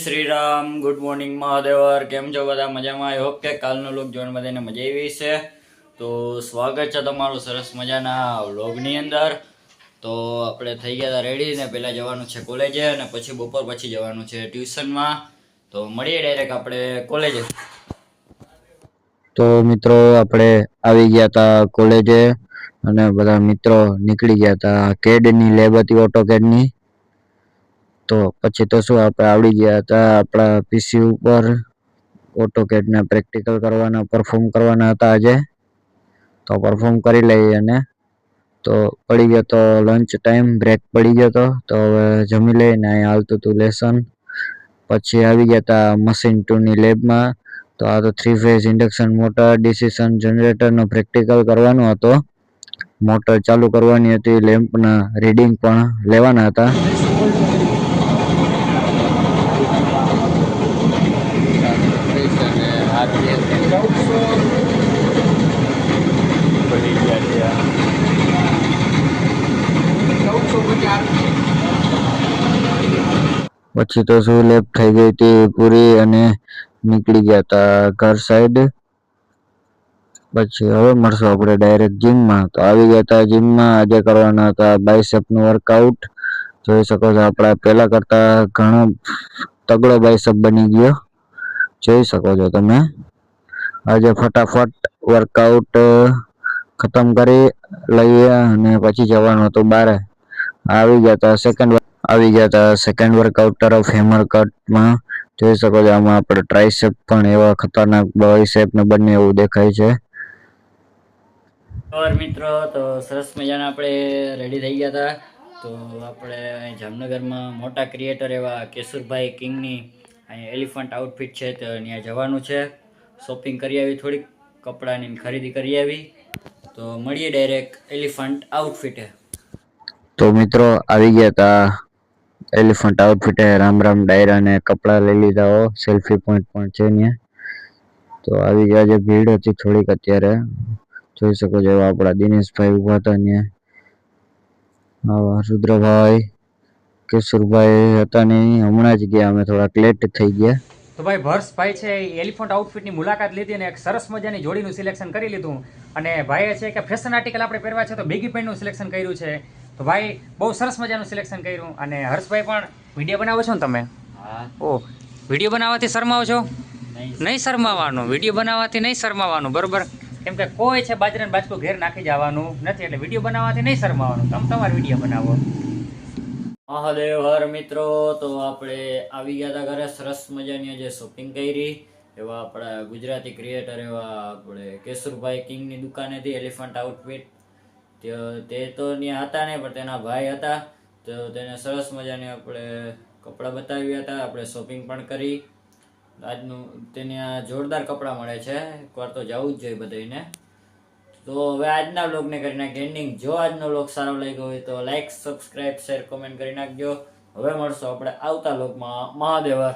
Shri Ram. Good morning મહાદેવર. કેમ છો બધા? મજામાં? આઈ હોપ કે કાલનો લોક જોઈને બધાને મજા આવી છે. તો સ્વાગત છે તમારું સરસ મજાના વ્લોગની અંદર. તો આપણે થઈ ગયા હતા રેડી ને પહેલાં જવાનું છે કોલેજે અને પછી બપોર પછી જવાનું છે ટ્યુશનમાં. તો મળીએ ડાયરેક્ટ આપણે કોલેજે. તો મિત્રો આપણે આવી ગયા હતા કોલેજે અને બધા મિત્રો નીકળી ગયા હતા. કેડની લેબ હતી ઓટોકેડની. તો પછી તો શું આપણે આવડી ગયા હતા આપણા પીસી ઉપર ઓટોકેડના પ્રેક્ટિકલ કરવાના, પરફોર્મ કરવાના હતા આજે. તો પરફોર્મ કરી લઈએ અને તો પડી ગયો તો લંચ ટાઈમ, બ્રેક પડી ગયો તો હવે જમી લઈને અહીંયા હાલતું હતું લેસન. પછી આવી ગયા હતા મશીન 2ની લેબમાં. તો આ તો 3 ફેઝ ઇન્ડક્શન મોટર, ડિસિશન જનરેટરનો પ્રેક્ટિકલ કરવાનો હતો. મોટર ચાલુ કરવાની હતી, લેમ્પના રીડિંગ પણ લેવાના હતા. પછી તો શું લેબ થઈ ગઈ હતી પૂરી અને નીકળી ગયા હતા ઘર સાઈડ. પછી હવે મળશું આપણે ડાયરેક્ટ જીમમાં. તો આવી ગયા હતા જીમમાં. આજે કરવાના હતા બાયસેપનું વર્કઆઉટ. જોઈ શકો છો આપણા પહેલા કરતા ઘણો તગડો બાયસેપ બની ગયો, જોઈ શકો છો તમે. આજે ફટાફટ વર્કઆઉટ ખતમ કરી લઈએ અને પછી જવાનું હતું બારે. આવી ગયા હતા સેકન્ડ વર્કઆઉટ તરફ, હેમર કટમાં. જોઈ શકો છો આમાં આપણે ટ્રાઇસેપ પણ એવા ખતરનાક બાયસેપ ને બંને એવું દેખાય છે. મિત્રો તો સરસ મજાના આપણે રેડી થઈ ગયા હતા. તો આપણે જામનગરમાં મોટા ક્રિએટર એવા કેશુરભાઈ કિંગની અહીંયા એલિફન્ટ આઉટફિટ છે તો ત્યાં જવાનું છે. શોપિંગ કરી આવી, થોડીક કપડાની ખરીદી કરી આવી. તો મળીએ ડાયરેક્ટ એલિફન્ટ આઉટફિટે. તો મિત્રો આવી ગયા હતા એલિફન્ટ આઉટફિટે. રામ રામ ડાયરા ને કપડાં લઈ લીધા. સેલ્ફી પોઈન્ટ પણ છે ત્યાં. તો આવી ગયા છે. ભીડ હતી થોડીક અત્યારે, જોઈ શકો છો. આપણા દિનેશભાઈ ઉભા હતા ત્યાં. રુદ્રભાઈ, કેશુરભાઈ હતા નહીં, હમણાં જ ગયા, અમે થોડાક લેટ થઈ ગયા. તો ભાઈ ભર્ષભાઈ છે એલિફન્ટ આઉટફિટની મુલાકાત લીધી અને એક સરસ મજાની જોડીનું સિલેક્શન કરી લીધું. અને ભાઈએ છે કે ફેશન આર્ટિકલ આપણે પહેરવા છે તો બેગી પેન્ટનું સિલેક્શન કર્યું છે. તો ભાઈ બહુ સરસ મજાનું સિલેક્શન કર્યું. અને હર્ષભાઈ પણ વિડીયો બનાવો છો ને તમે? હા. ઓ, વિડીયો બનાવવાથી શરમાવો છો? નહીં શરમાવાનું. વિડીયો બનાવવાથી નહીં શરમાવાનું, બરોબર? કેમ કે કોઈ છે બાજરાને બાજકું ઘેર નાખી જવાનું નથી. એટલે વિડીયો બનાવવાથી નહીં શરમાવાનું. તમે તમારો વિડીયો બનાવો. મહાદેવ હર મિત્રો. તો આપણે આવી ગયા હતા ઘરે. સરસ મજાની જે શોપિંગ કરી એવા આપણા ગુજરાતી ક્રિએટર એવા આપણે કેશુરભાઈ કિંગની દુકાન હતી એલિફન્ટ આઉટફિટ. તે તો ત્યાં હતા નહીં પણ તેના ભાઈ હતા. તો તેને સરસ મજાની આપણે કપડાં બતાવ્યા હતા. આપણે શોપિંગ પણ કરી. આજનું ત્યાં જોરદાર કપડાં મળે છે. એકવાર તો જવું જ જોઈએ બધાને. તો હવે આજના વ્લોગને કરી નાખીએ એન્ડિંગ. જો આજનો વ્લોગ સારો લાગ્યો હોય તો લાઈક, સબસ્ક્રાઇબ, શેર, કોમેન્ટ કરી નાખજો. હવે મળશું આપણે આવતા વ્લોગમાં. મહાદેવર.